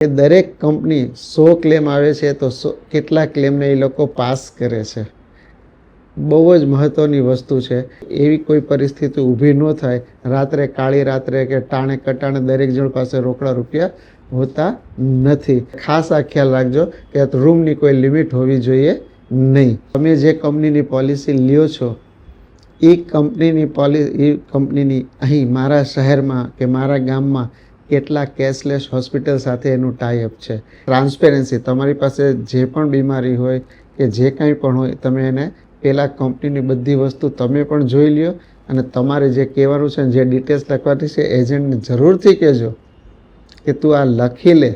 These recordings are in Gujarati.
કે દરેક કંપની 100 ક્લેમ આવે છે તો કેટલા ક્લેમને એ લોકો પાસ કરે છે. બહુ જ મહત્ત્વની વસ્તુ છે. એવી કોઈ પરિસ્થિતિ ઊભી ન થાય રાત્રે કાળી રાત્રે કે ટાણે કટાણે દરેક જણ પાસે રોકડા રૂપિયા હોતા નથી. ખાસ આ ખ્યાલ રાખજો કે રૂમની કોઈ લિમિટ હોવી જોઈએ નહીં. તમે જે કંપનીની પોલિસી લ્યો છો એ કંપનીની અહીં મારા શહેરમાં કે મારા ગામમાં કેટલા કેશલેસ હોસ્પિટલ સાથે એનું ટાઈઅપ છે. ટ્રાન્સપેરન્સી, તમારી પાસે જે પણ બીમારી હોય કે જે કંઈ પણ હોય તમે એને પહેલાં કંપનીની બધી વસ્તુ તમે પણ જોઈ લ્યો અને તમારે જે કહેવાનું છે જે ડિટેલ્સ લખવાની છે એજન્ટને જરૂરથી કહેજો કે તું આ લખી લે.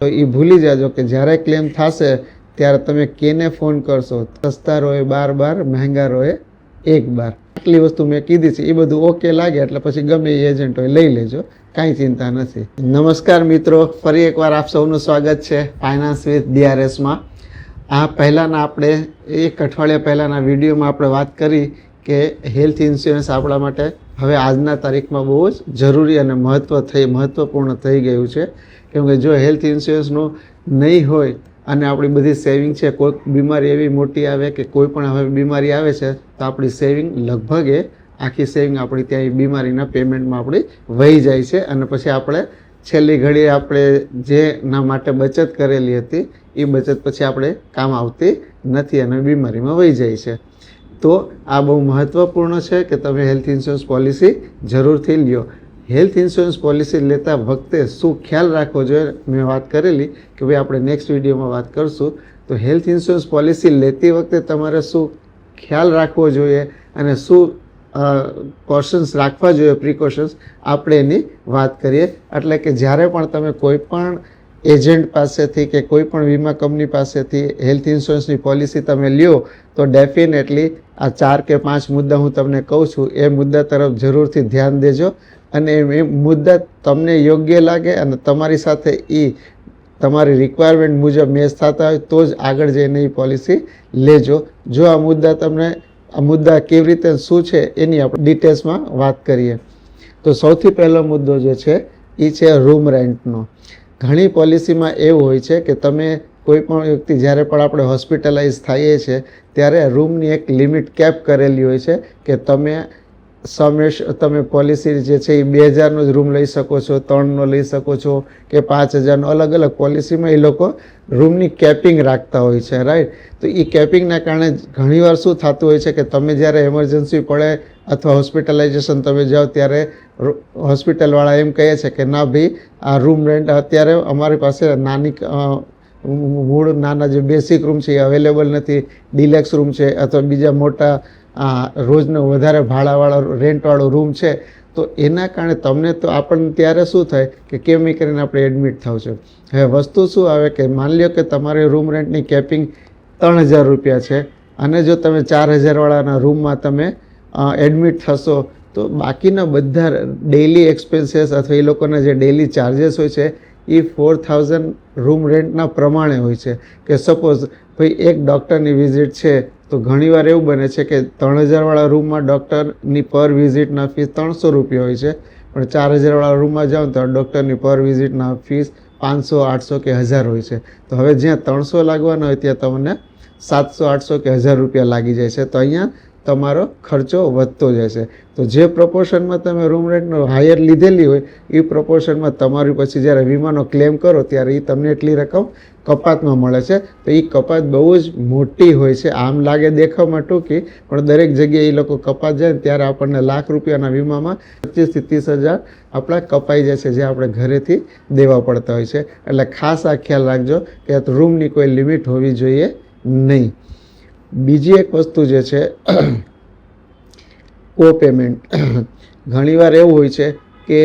તો એ ભૂલી જાજો કે જ્યારે ક્લેમ થશે ત્યારે તમે કેને ફોન કરશો. સસ્તા રોએ 12 મહેંગા રોએ 1 આટલી વસ્તુ મેં કીધી છે એ બધું ઓકે લાગે એટલે પછી ગમે એ એજન્ટ હોય લઈ લેજો, કાંઈ ચિંતા નથી. નમસ્કાર મિત્રો, ફરી એકવાર આપ સૌનું સ્વાગત છે ફાઇનાન્સ વિથ DRSમાં. આ પહેલાંના આપણે એક અઠવાડિયા પહેલાંના વિડીયોમાં આપણે વાત કરી કે હેલ્થ ઇન્સ્યોરન્સ આપણા માટે હવે આજના તારીખમાં બહુ જ જરૂરી અને મહત્ત્વપૂર્ણ થઈ ગયું છે. કેમ કે જો હેલ્થ ઇન્સ્યોરન્સનું નહીં હોય અને આપણી બધી સેવિંગ છે, કોઈ બીમારી એવી મોટી આવે કે કોઈ પણ હવે બીમારી આવે છે તો આપણી સેવિંગ લગભગ આખી સેવિંગ આપણી ત્યાં એ બીમારીના પેમેન્ટમાં આપણી વહી જાય છે અને પછી આપણે છેલ્લી ઘડીએ આપણે જેના માટે બચત કરેલી હતી એ બચત પછી આપણે કામ આવતી નથી અને બીમારીમાં વહી જાય છે. તો આ બહુ મહત્ત્વપૂર્ણ છે કે તમે હેલ્થ ઇન્સ્યોરન્સ પોલિસી જરૂરથી લ્યો. હેલ્થ ઇન્સ્યોરન્સ પોલિસી લેતા વખતે શું ખ્યાલ રાખવો જોઈએ મેં વાત કરેલી કે ભાઈ આપણે નેક્સ્ટ વિડીયોમાં વાત કરશું. તો હેલ્થ ઇન્સ્યોરન્સ પોલિસી લેતી વખતે તમારે શું ખ્યાલ રાખવો જોઈએ અને શું કોશન્સ રાખવા જોઈએ, પ્રિકોશન્સ, આપણે એની વાત કરીએ. એટલે કે જ્યારે પણ તમે કોઈ પણ એજન્ટ પાસેથી કે કોઈ પણ વીમા કંપની પાસેથી હેલ્થ ઇન્સ્યોરન્સની પોલિસી તમે લ્યો તો ડેફિનેટલી આ 4 કે 5 મુદ્દા હું તમને કહું છું એ મુદ્દા તરફ જરૂરથી ધ્યાન દેજો અને એ મુદ્દા તમને યોગ્ય લાગે અને તમારી સાથે એ તમારી રિક્વાયરમેન્ટ મુજબ મેચ થતા હોય તો જ આગળ જઈને એ પોલિસી લેજો. જો આ મુદ્દા કેવી રીતે શું છે એની આપણે ડિટેલ્સમાં વાત કરીએ. તો સૌથી પહેલો મુદ્દો જે છે એ છે રૂમ રેન્ટનો. ઘણી પોલિસીમાં એવું હોય છે કે તમે કોઈ પણ વ્યક્તિ જ્યારે પણ આપણે હોસ્પિટલાઇઝ થઈએ છીએ ત્યારે રૂમની એક લિમિટ કેપ કરેલી હોય છે કે તમે પોલિસી જે છે એ 2000નો જ રૂમ લઈ શકો છો, 3નો લઈ શકો છો કે 5000નો. અલગ અલગ પોલિસીમાં એ લોકો રૂમની કેપિંગ રાખતા હોય છે, રાઈટ. તો એ કેપિંગના કારણે ઘણીવાર શું થતું હોય છે કે તમે જ્યારે એમરજન્સી પડે અથવા હોસ્પિટલાઇઝેશન તમે જાઓ ત્યારે હોસ્પિટલવાળા એમ કહે છે કે ના ભાઈ આ રૂમ રેન્ટ અત્યારે અમારી પાસે નાના જે બેસિક રૂમ છે એ અવેલેબલ નથી, ડિલેક્સ રૂમ છે અથવા બીજા મોટા રોજનો વધારે ભાડાવાળો રેન્ટવાળો રૂમ છે. તો એના કારણે તમને તો આપણને ત્યારે શું થાય કે કેમ કરીને આપણે એડમિટ થાવ છો. હવે વસ્તુ શું આવે કે માની લો કે તમારે રૂમ રેન્ટની કેપિંગ 3000 રૂપિયા છે અને જો તમે 4000વાળાના રૂમમાં તમે એડમિટ થશો તો બાકીના બધા ડેઇલી એક્સપેન્સીસ અથવા એ લોકોના જે ડેઇલી ચાર્જેસ હોય છે એ 4000 રૂમ રેન્ટના પ્રમાણે હોય છે. કે સપોઝ ભાઈ એક ડૉક્ટરની વિઝિટ છે તો ઘણીવાર એવું બને છે કે 3000વાળા રૂમમાં ડૉક્ટરની પર વિઝિટના ફીસ 300 રૂપિયા હોય છે, પણ 4000વાળા રૂમમાં જાઓ તો ડૉક્ટરની પર વિઝિટના ફીસ 500, 800 કે 1000 હોય છે. તો હવે જ્યાં 300 લાગવાના હોય ત્યાં તમને 700, 800 કે 1000 રૂપિયા લાગી જાય છે. તો અહીંયા તમારો ખર્ચો વધતો જશે. તો જે પ્રપોર્શનમાં તમે રૂમ રેન્ટનો હાયર લીધેલી હોય એ પ્રપોર્શનમાં તમારી પછી જ્યારે વીમાનો ક્લેમ કરો ત્યારે એ તમને એટલી રકમ કપાતમાં મળે છે. તો એ કપાત બહુ જ મોટી હોય છે. આમ લાગે દેખાવમાં ટૂંકી, પણ દરેક જગ્યાએ એ લોકો કપાત જાય ને ત્યારે આપણને લાખ રૂપિયાના વીમામાં 25 થી 30 હજાર આપણા કપાઈ જાય છે જે આપણે ઘરેથી દેવા પડતા હોય છે. એટલે ખાસ આ ખ્યાલ રાખજો કે રૂમની કોઈ લિમિટ હોવી જોઈએ નહીં. બીજી એક વસ્તુ જે છે કો પેમેન્ટ. ઘણીવાર એવું હોય છે કે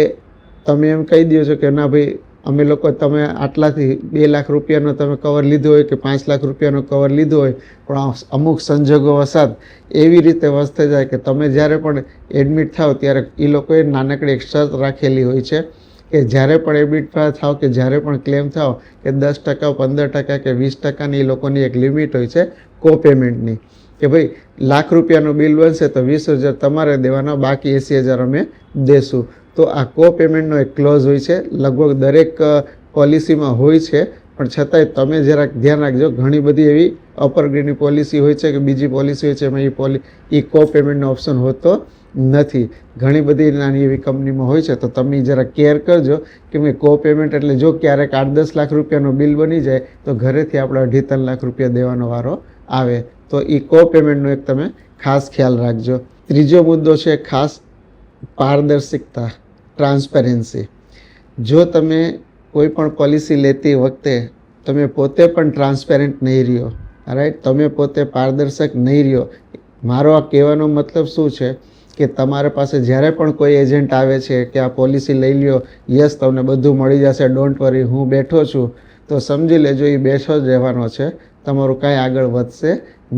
તમે એમ કહી દો છો કે ના ભાઈ અમે લોકો તમે આટલાથી 2 લાખ રૂપિયાનો તમે કવર લીધો હોય કે 5 લાખ રૂપિયાનો કવર લીધો હોય, પણ અમુક સંજોગો વસાત એવી રીતે વસ્તે જાય કે તમે જ્યારે પણ એડમિટ થાવ ત્યારે એ લોકોએ નાનકડી એક શરત રાખેલી હોય છે કે જ્યારે પણ એડમિટ થાવ કે જ્યારે પણ ક્લેમ થાવ કે 10%, 15% કે 20%ની એ લોકોની એક લિમિટ હોય છે કો પેમેન્ટની. કે ભાઈ લાખ રૂપિયાનું બિલ બનશે તો 20,000 તમારે દેવાના, બાકી 80,000 અમે દેશું. તો આ કો પેમેન્ટનો એક ક્લોઝ હોય છે. લગભગ દરેક પોલિસીમાં હોય છે, પણ છતાંય તમે જરાક ધ્યાન રાખજો. ઘણી બધી એવી અપરગ્રેડની પોલિસી હોય છે કે બીજી પોલિસી હોય છે, એમાં એ કો પેમેન્ટનો ઓપ્શન હોતો નથી. ઘણી બધી નાની એવી કંપનીમાં હોય છે, તો તમે જરા કેર કરજો કે મેં કો પેમેન્ટ એટલે જો ક્યારેક 8-10 લાખ રૂપિયાનું બિલ બની જાય તો ઘરેથી આપણે 2.5-3 લાખ રૂપિયા દેવાનો વારો આવે. તો એ કો પેમેન્ટનો એક તમે ખાસ ખ્યાલ રાખજો. ત્રીજો મુદ્દો છે ખાસ પારદર્શિકતા, ટ્રાન્સપેરન્સી. જો તમે કોઈ પણ પોલિસી લેતી વખતે તમે પોતે પણ ટ્રાન્સપેરન્ટ નહીં રહ્યો, રાઈટ, તમે પોતે પારદર્શક નહીં રહ્યો. મારો આ કહેવાનો મતલબ શું છે કે તમારા પાસે જ્યારે પણ કોઈ એજન્ટ આવે છે કે આ પોલિસી લઈ લ્યો, યસ તમને બધું મળી જશે, ડોન્ટ વરી, હું બેઠો છું, તો સમજી લેજો એ બેઠો જ રહેવાનો છે, તમારું કાંઈ આગળ વધશે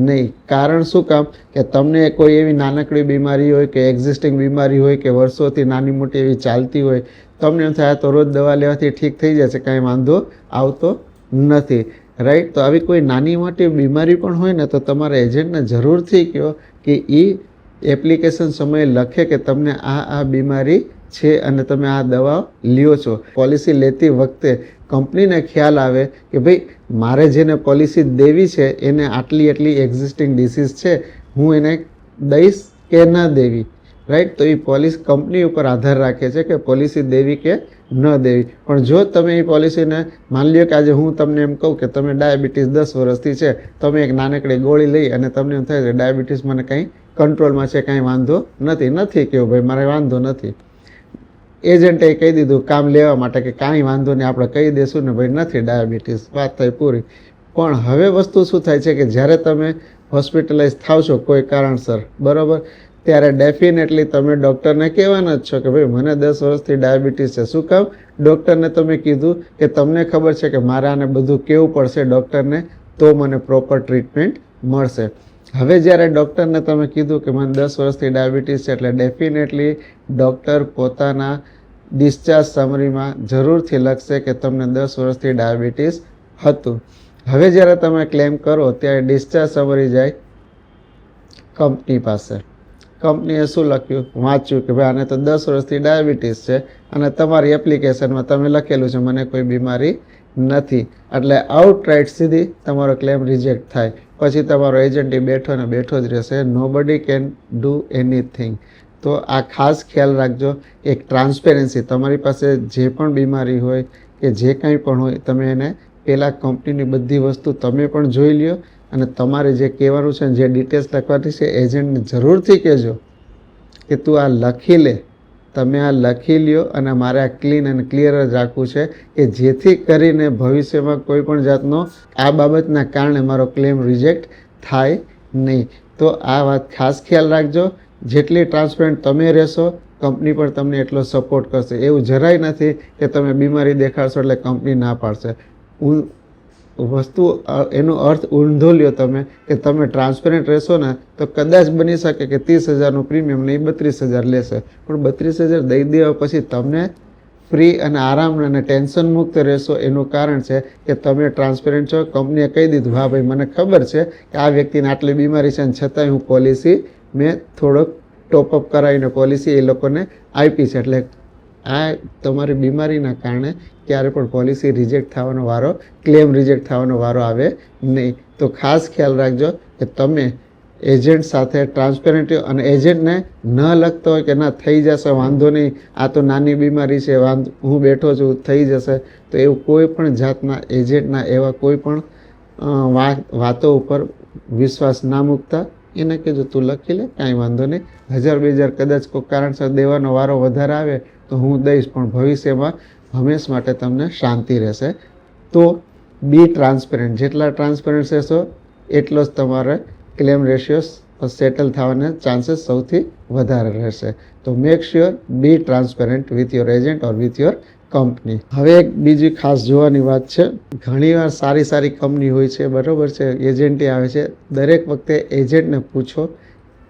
નહીં. કારણ શું કામ કે તમને કોઈ એવી નાનકડી બીમારી હોય કે એક્ઝિસ્ટિંગ બીમારી હોય કે વર્ષોથી નાની મોટી એવી ચાલતી હોય, તમને એમ થાય તો રોજ દવા લેવાથી ઠીક થઈ જશે, કાંઈ વાંધો આવતો નથી, રાઈટ. તો આવી કોઈ નાની મોટી બીમારી પણ હોય ને તો તમારા એજન્ટને જરૂરથી કહો કે એ એપ્લિકેશન સમયે લખે કે તમને આ બીમારી છે અને તમે આ દવા લ્યો છો. પોલિસી લેતી વખતે કંપનીને ખ્યાલ આવે કે ભાઈ મારે જેને પોલિસી દેવી છે એને આટલી એક્ઝિસ્ટિંગ ડિસીઝ છે, હું એને દઈશ કે ન દેવી, રાઈટ. તો એ પોલિસી કંપની ઉપર આધાર રાખે છે કે પોલિસી દેવી કે ન દેવી. પણ જો તમે એ પોલિસીને માની લ્યો કે આજે હું તમને એમ કહું કે તમે ડાયાબિટીસ 10 વર્ષથી છે, તમે એક નાનકડી ગોળી લઈ અને તમને એમ થાય કે ડાયાબિટીસ મને કંઈ કંટ્રોલમાં છે, કાંઈ વાંધો નથી કેવું ભાઈ મારે વાંધો નથી, એજન્ટે કહી દીધું કામ લેવા માટે કે કાંઈ વાંધો નહીં, આપણે કહી દઈશું ને ભાઈ નથી ડાયાબિટીસ, વાત થઈ પૂરી. પણ હવે વસ્તુ શું થાય છે કે જ્યારે તમે હોસ્પિટલાઇઝ થાવ છો કોઈ કારણસર, બરાબર, ત્યારે ડેફિનેટલી તમે ડૉક્ટરને કહેવાના જ છો કે ભાઈ મને 10 વર્ષથી ડાયાબિટીસ છે. શું કામ? ડૉક્ટરને તમે કીધું કે તમને ખબર છે કે મારે આને બધું કહેવું પડશે ડૉક્ટરને તો મને પ્રોપર ટ્રીટમેન્ટ મળશે. હવે જ્યારે ડૉક્ટરને તમે કીધું કે મને 10 વર્ષથી ડાયાબિટીસ છે, એટલે ડેફિનેટલી ડૉક્ટર પોતાના ડિસ્ચાર્જ સમરીમાં જરૂરથી લખશે કે તમને 10 વર્ષથી ડાયાબિટીસ હતું. હવે જ્યારે તમે ક્લેમ કરો ત્યારે ડિસ્ચાર્જ સમરી જાય કંપની પાસે. કંપનીએ શું લખ્યું? વાંચ્યું કે ભાઈ આને તો 10 વર્ષથી ડાયાબિટીસ છે અને તમારી એપ્લિકેશનમાં તમે લખેલું છે મને કોઈ બીમારી નથી, એટલે આઉટરાઇટ સીધી તમારો ક્લેમ રિજેક્ટ થાય. પછી તમારો એજન્ટ બેઠો ને બેઠો જ રહેશે, નોબડી કેન ડુ એનીથિંગ. તો આ ખાસ ખ્યાલ રાખજો. એક ટ્રાન્સપેરન્સી, તમારી પાસે જે પણ બીમારી હોય કે જે કંઈ પણ હોય તમે એને પહેલાં કંપનીની બધી વસ્તુ તમે પણ જોઈ લ્યો અને તમારે જે કહેવાનું છે જે ડિટેલ્સ લખવાની છે એજન્ટને જરૂરથી કહેજો કે તું આ લખી લે, તમે આ લખી લ્યો અને મારે આ ક્લીન અને ક્લિયર જ રાખવું છે કે જેથી કરીને ભવિષ્યમાં કોઈ પણ જાતનો આ બાબતના કારણે મારો ક્લેમ રિજેક્ટ થાય નહીં. તો આ વાત ખાસ ખ્યાલ રાખજો. જેટલી ટ્રાન્સપરન્ટ તમે રહેશો કંપની પણ તમને એટલો સપોર્ટ કરશે. એવું જરાય નથી કે તમે બીમારી દેખાડશો એટલે કંપની ના પાડશે. વસ્તુ એનો અર્થ ઊંધો લ્યો તમે કે તમે ટ્રાન્સપેરન્ટ રહેશો ને તો કદાચ બની શકે કે 30,000નું પ્રીમિયમ નહીં 32,000 લેશે, પણ 32,000 દઈ દેવા પછી તમને ફ્રી અને આરામ અને ટેન્શન મુક્ત રહેશો. એનું કારણ છે કે તમે ટ્રાન્સપેરન્ટ છો. કંપનીએ કહી દીધું હા ભાઈ મને ખબર છે કે આ વ્યક્તિને આટલી બીમારી છે અને છતાંય હું પોલિસી મેં થોડોક ટોપઅપ કરાવીને પોલિસી એ લોકોને આપી છે, એટલે આ તમારી બીમારીના કારણે ક્યારે પણ પોલિસી રિજેક્ટ થવાનો વારો, ક્લેમ રિજેક્ટ થવાનો વારો આવે નહીં. તો ખાસ ખ્યાલ રાખજો કે તમે એજન્ટ સાથે ટ્રાન્સપેરન્ટ અને એજન્ટને ન લખતો હોય કે ના થઈ જશે વાંધો નહીં, આ તો નાની બીમારી છે, હું બેઠો છું થઈ જશે, તો એવું કોઈ પણ જાતના એજન્ટના એવા કોઈ પણ વાતો ઉપર વિશ્વાસ ના મૂકતા. એને કહેજો તું લખી લે, કાંઈ વાંધો નહીં, 1,000-2,000 કદાચ કોઈ કારણસર દેવાનો વારો વધારે આવે તો હું દઈશ, પણ ભવિષ્યમાં હંમેશ માટે તમને શાંતિ રહેશે. તો બી ટ્રાન્સપેરન્ટ. જેટલા ટ્રાન્સપેરન્ટ રહેશો એટલો જ તમારે ક્લેમ રેશિયો સેટલ થવાના ચાન્સીસ સૌથી વધારે રહેશે. તો make sure be transparent with your agent or with your company. હવે એક બીજી ખાસ જોવાની વાત છે, ઘણીવાર સારી કંપની હોય છે, બરાબર છે, એજન્ટે આવે છે. દરેક વખતે એજન્ટને પૂછો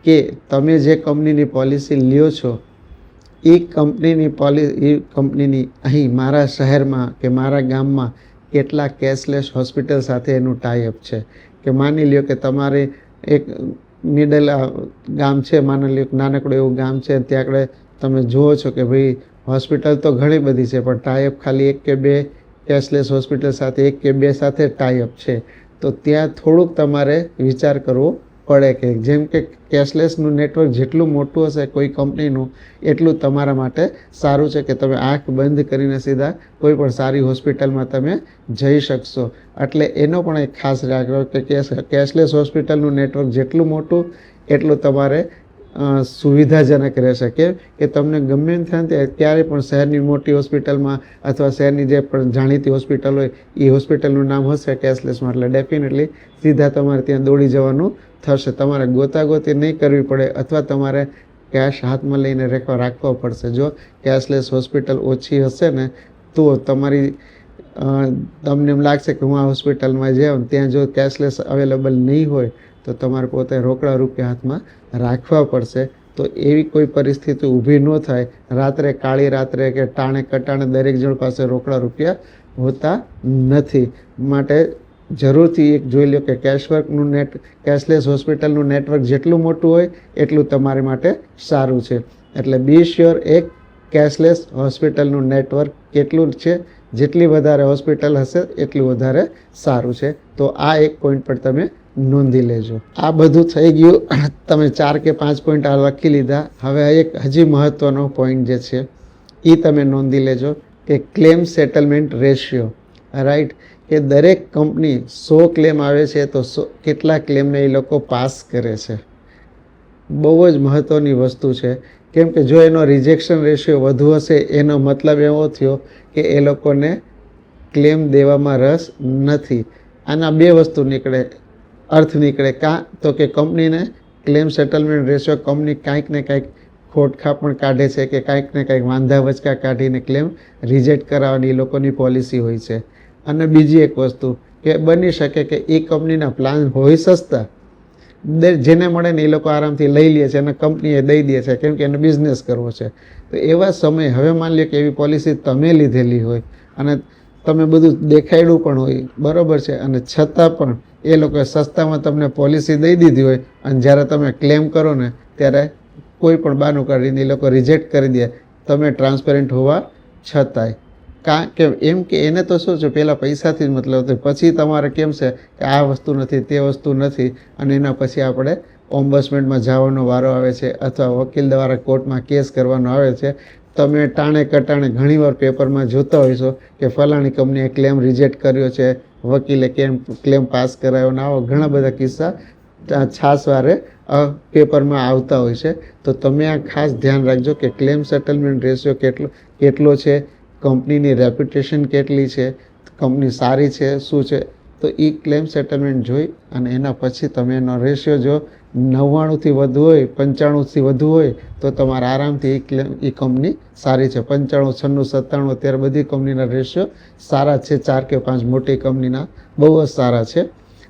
કે તમે જે કંપનીની પોલિસી લ્યો છો એ કંપનીની અહીં મારા શહેરમાં કે મારા ગામમાં કેટલા કેશલેસ હોસ્પિટલ સાથે એનું ટાઈઅપ છે. કે માની લ્યો કે તમારે એક મિડલ ગામ છે, માની લ્યો નાનકડું એવું ગામ છે, ત્યાં આગળ તમે જુઓ છો કે ભાઈ હોસ્પિટલ તો ઘણી બધી છે પણ ટાઈઅપ ખાલી 1 કે 2 કેશલેસ હોસ્પિટલ સાથે એક કે બે સાથે ટાઈઅપ છે, તો ત્યાં થોડુંક તમારે વિચાર કરવો પડે કે જેમ કે કેશલેસનું નેટવર્ક જેટલું મોટું હશે કોઈ કંપનીનું, એટલું તમારા માટે સારું છે કે તમે આંખ બંધ કરીને સીધા કોઈ પણ સારી હોસ્પિટલમાં તમે જઈ શકશો. એટલે એનો પણ એક ખાસ રાખો કે કેશલેસ હોસ્પિટલનું નેટવર્ક જેટલું મોટું એટલું તમારે સુવિધાજનક રહેશે. કે તમને ગમે એમ થાય ત્યારે પણ શહેરની મોટી હોસ્પિટલમાં અથવા શહેરની જે પણ જાણીતી હોસ્પિટલ હોય એ હોસ્પિટલનું નામ હશે કેશલેસમાં, એટલે ડેફિનેટલી સીધા તમારે ત્યાં દોડી જવાનું થશે. તમારે ગોતાગોતી નહીં કરવી પડે અથવા તમારે કેશ હાથમાં લઈને રાખવો પડશે. જો કેશલેસ હોસ્પિટલ ઓછી હશે ને તો તમને એમ લાગશે કે હું આ હોસ્પિટલમાં જાઉં, ત્યાં જો કેશલેસ અવેલેબલ નહીં હોય તો તમારે પોતે રોકડા રૂપિયા હાથમાં રાખવા પડશે. તો એવી કોઈ પરિસ્થિતિ ઊભી ન થાય રાત્રે, કાળી રાત્રે કે ટાણે કટાણે દરેક જણ પાસે રોકડા રૂપિયા હોતા નથી. માટે જરૂરથી એક જોઈ લો કે કેશલેસ હોસ્પિટલનું નેટવર્ક જેટલું મોટું હોય એટલું તમારી માટે સારું છે. એટલે બી શ્યોર એક કેશલેસ હોસ્પિટલનું નેટવર્ક કેટલું છે, જેટલી વધારે હોસ્પિટલ હશે એટલું વધારે સારું છે. તો આ એક પોઈન્ટ પર તમે નોંધી લેજો. આ બધું થઈ ગયું, તમે 4 કે 5 પોઈન્ટ આ લખી લીધા. હવે એક હજી મહત્વનો પોઈન્ટ જે છે એ તમે નોંધી લેજો કે ક્લેમ સેટલમેન્ટ રેશિયો. રાઈટ, કે દરેક કંપની 100 ક્લેમ આવે છે તો કેટલા ક્લેમને એ લોકો પાસ કરે છે. બહુ જ મહત્વની વસ્તુ છે. કેમ કે જો એનો રિજેક્શન રેશિયો વધુ હશે એનો મતલબ એવો થયો કે એ લોકોને ક્લેમ દેવામાં રસ નથી. આના બે વસ્તુ અર્થ નીકળે. કાં તો કે કંપનીને ક્લેમ સેટલમેન્ટ રેશિયો કંપની કાંઈક ને કાંઈક ખોટખાં પણ કાઢે છે કે કાંઈક ને કાંઈક વાંધા વચકા કાઢીને ક્લેમ રિજેક્ટ કરાવવાની એ લોકોની પોલિસી હોય છે. અને બીજી એક વસ્તુ કે બની શકે કે એ કંપનીના પ્લાન હોય સસ્તા, જેને મળે ને એ લોકો આરામથી લઈ લે છે અને કંપનીએ દઈ દે છે કેમ કે એને બિઝનેસ કરવો છે. તો એવા સમયે હવે માની લો કે એવી પોલિસી તમે લીધેલી હોય અને તમે બધું દેખાડ્યું પણ હોય, બરાબર છે, અને છતાં પણ એ લોકોએ સસ્તામાં તમને પોલિસી દઈ દીધી હોય અને જ્યારે તમે ક્લેમ કરો ને ત્યારે કોઈ પણ બહાનું કાઢીને એ લોકો રિજેક્ટ કરી દે, તમે ટ્રાન્સપેરન્ટ હોવા છતાંય. કે એમ કે એને તો શું છે, પહેલાં પૈસાથી જ મતલબ હતો, પછી તમારે કેમ છે કે આ વસ્તુ નથી તે વસ્તુ નથી અને એના પછી આપણે ઓમ્બસમેન્ટમાં જવાનો વારો આવે છે અથવા વકીલ દ્વારા કોર્ટમાં કેસ કરવાનો આવે છે. તમે ટાણે કટાણે ઘણીવાર પેપરમાં જોતા હોઈશો કે ફલાણી કંપનીએ ક્લેમ રિજેક્ટ કર્યો છે, વકીલે ક્લેમ પાસ કરાયો ને આવો ઘણા બધા કિસ્સા છાસવારે પેપરમાં આવતા હોય છે. તો તમે આ ખાસ ધ્યાન રાખજો કે ક્લેમ સેટલમેન્ટ રેશિયો કેટલો છે, કંપનીની રેપ્યુટેશન કેટલી છે, કંપની સારી છે શું છે, તો એ ક્લેમ સેટલમેન્ટ જોઈ અને એના પછી તમે એનો રેશિયો જો 99થી વધુ હોય, 95થી વધુ હોય તો તમારે આરામથી એ કંપની સારી છે. 95, 96, 97 અત્યારે બધી કંપનીના રેશિયો સારા છે. 4 કે 5 મોટી કંપનીના બહુ જ સારા છે.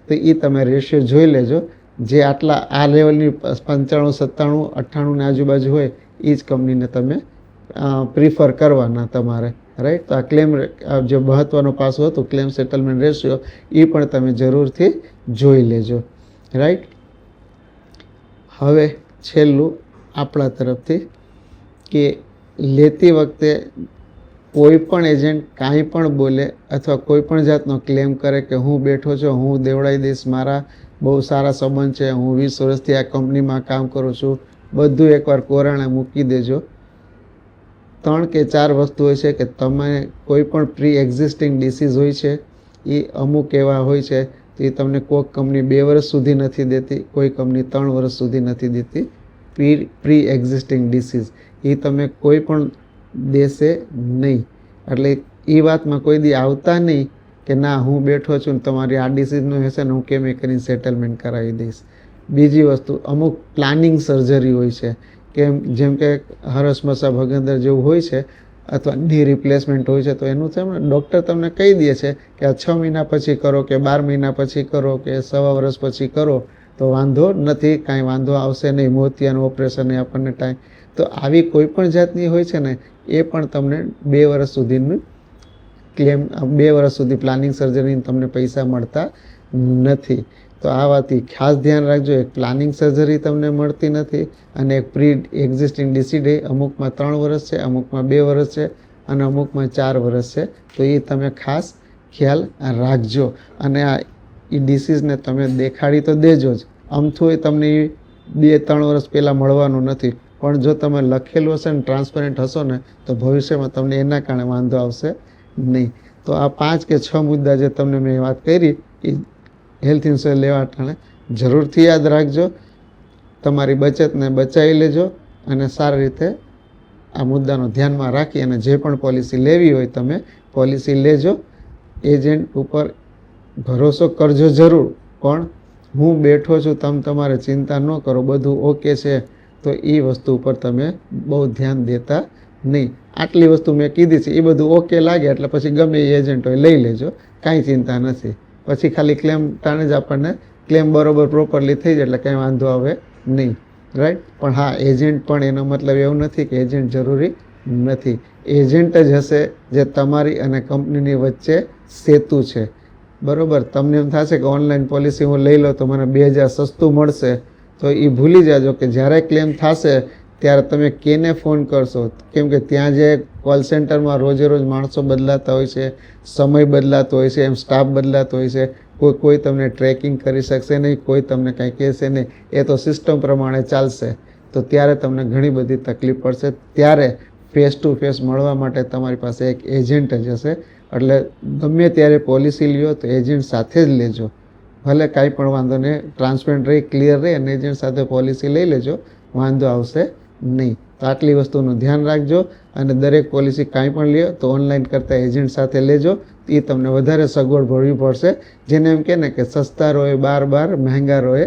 તો એ તમે રેશિયો જોઈ લેજો. જે આ લેવલની 95, 97, 98 આજુબાજુ હોય એ જ કંપનીને તમે પ્રિફર કરવાના તમારે. રાઈટ, તો આ ક્લેમ જે મહત્ત્વનો પાસો હતો ક્લેમ સેટલમેન્ટ રેશિયો એ પણ તમે જરૂરથી જોઈ લેજો. રાઈટ, હવે છેલ્લું આપણા તરફથી કે લેતી વખતે કોઈ પણ એજન્ટ કાંઈ પણ બોલે અથવા કોઈ પણ જાતનો ક્લેમ કરે કે હું બેઠો છું, હું દેવડાવી દઈશ, મારા બહુ સારા સંબંધ છે, હું 20 વર્ષથી આ કંપનીમાં કામ કરું છું, બધું એકવાર કોરાણે મૂકી દેજો. 3 કે 4 વસ્તુ હોય છે કે તમે કોઈ પણ પ્રી એક્ઝિસ્ટિંગ ડિસીઝ હોય છે એ અમુક એવા હોય છે તો એ તમને કોઈક કંપની 2 વર્ષ સુધી નથી દેતી, કોઈ કંપની 3 વર્ષ સુધી નથી દેતી. પ્રી એક્ઝિસ્ટિંગ ડિસીઝ એ તમે કોઈ પણ દેશે નહીં. એટલે એ વાતમાં કોઈ દી આવતા નહીં કે ના હું બેઠો છું ને તમારી આ ડિસીઝનું હશે ને હું કેમ એ કરીને સેટલમેન્ટ કરાવી દઈશ. બીજી વસ્તુ, અમુક પ્લાનિંગ સર્જરી હોય છે જેમ કે હરસમસા ભગંદર જેવું હોય છે અથવા ની રિપ્લેસમેન્ટ હોય છે. તો એનું છે ને ડૉક્ટર તમને કહી દે છે કે આ 6 મહિના પછી કરો કે 12 મહિના પછી કરો કે 1.25 વર્ષ પછી કરો તો વાંધો નથી, કાંઈ વાંધો આવશે નહીં, મોતિયાનું ઓપરેશન એ આપણને ટાઈમ. તો આવી કોઈ પણ જાતની હોય છે ને એ પણ તમને 2 વર્ષ સુધીનું ક્લેમ, 2 વર્ષ સુધી પ્લાનિંગ સર્જરીને તમને પૈસા મળતા નથી. તો આ વાતથી ખાસ ધ્યાન રાખજો. એક પ્લાનિંગ સર્જરી તમને મળતી નથી અને એક પ્રી એક્ઝિસ્ટિંગ ડિસીઝ અમુકમાં 3 વર્ષ છે, અમુકમાં 2 વર્ષ છે, અને અમુકમાં 4 વર્ષ છે. તો એ તમે ખાસ ખ્યાલ રાખજો. અને આ એ ડિસીઝને તમે દેખાડી તો દેજો જ, અમથું એ તમને 2-3 વર્ષ પહેલાં મળવાનું નથી. પણ જો તમે લખેલું હશે ને ટ્રાન્સપરન્ટ હશો ને તો ભવિષ્યમાં તમને એના કારણે વાંધો આવશે નહીં. તો આ 5 કે 6 મુદ્દા જે તમને મેં વાત કરી એ હેલ્થ ઇન્સ્યોરન્સ લેવા ટાણે જરૂરથી યાદ રાખજો. તમારી બચતને બચાવી લેજો અને સારી રીતે આ મુદ્દાનો ધ્યાનમાં રાખી અને જે પણ પોલિસી લેવી હોય તમે પોલિસી લેજો. એજન્ટ ઉપર ભરોસો કરજો જરૂર, પણ હું બેઠો છું, તમારે ચિંતા ન કરો, બધું ઓકે છે, તો એ વસ્તુ ઉપર તમે બહુ ધ્યાન દેતા નહીં. આટલી વસ્તુ મેં કીધી છે એ બધું ઓકે લાગે એટલે પછી ગમે એ એજન્ટ હોય લઈ લેજો, કાંઈ ચિંતા નથી. પછી ખાલી ક્લેમ ટાણે જ આપણને ક્લેમ બરોબર પ્રોપરલી થઈ જાય એટલે કાંઈ વાંધો આવે નહીં, રાઈટ. પણ હા, એજન્ટ પણ એનો મતલબ એવું નથી કે એજન્ટ જરૂરી નથી. એજન્ટ જ હશે જે તમારી અને કંપનીની વચ્ચે સેતુ છે, બરાબર. તમને એમ થશે કે ઓનલાઈન પોલિસી હું લઈ લઉં તો મને 2000 સસ્તું મળશે, તો એ ભૂલી જાજો કે જ્યારે ક્લેમ થશે ત્યારે તમે કેને ફોન કરશો, કેમ કે ત્યાં જે કોલ સેન્ટરમાં રોજે રોજ માણસો બદલાતા હોય છે, સમય બદલાતો હોય છે, એમ સ્ટાફ બદલાતો હોય છે. કોઈ તમને ટ્રેકિંગ કરી શકશે નહીં, કોઈ તમને કાંઈ કહેશે નહીં, એ તો સિસ્ટમ પ્રમાણે ચાલશે. તો ત્યારે તમને ઘણી બધી તકલીફ પડશે. ત્યારે ફેસ ટુ ફેસ મળવા માટે તમારી પાસે એક એજન્ટ જ હશે. એટલે ગમે ત્યારે પોલિસી લ્યો તો એજન્ટ સાથે જ લેજો, ભલે કાંઈ પણ વાંધો નહીં, ટ્રાન્સપરન્ટ રહી, ક્લિયર રહી અને એજન્ટ સાથે પોલિસી લઈ લેજો, વાંધો આવશે નહીં. તો આટલી વસ્તુનું ધ્યાન રાખજો. અને દરેક પોલિસી કાંઈ પણ લ્યો તો ઓનલાઈન કરતાં એજન્ટ સાથે લેજો, એ તમને વધારે સગવડ ભરવી પડશે. જેને એમ કહે ને કે સસ્તા રોએ 12 મહેંગા રોએ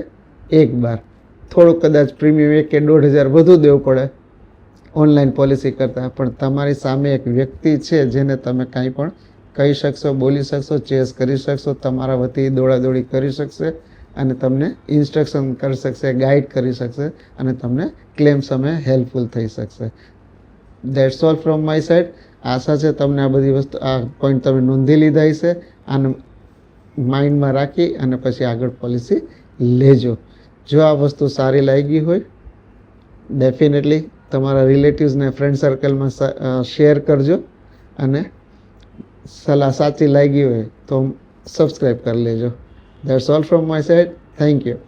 1 થોડુંક કદાચ પ્રીમિયમ 1 કે 1.5 વધુ દેવું પડે ઓનલાઈન પોલિસી કરતાં, પણ તમારી સામે એક વ્યક્તિ છે જેને તમે કાંઈ પણ કહી શકશો, બોલી શકશો, ચેસ કરી શકશો, તમારા વતી દોડાદોડી કરી શકશે અને તમને ઇન્સ્ટ્રક્શન કરી શકશે, ગાઈડ કરી શકશે અને તમને ક્લેમ સમયે હેલ્પફુલ થઈ શકશે. That's all from my side. આશા છે તમને આ બધી વસ્તુ, આ પોઈન્ટ તમે નોંધી લીધા હશે. આને માઇન્ડમાં રાખી અને પછી આગળ પોલિસી લેજો. જો આ વસ્તુ સારી લાગી હોય ડેફિનેટલી તમારા રિલેટિવ્સને ફ્રેન્ડ સર્કલમાં શેર કરજો. અને સલાહ સાચી લાગી હોય તો સબસ્ક્રાઈબ કરી લેજો. That's all from my side. Thank you.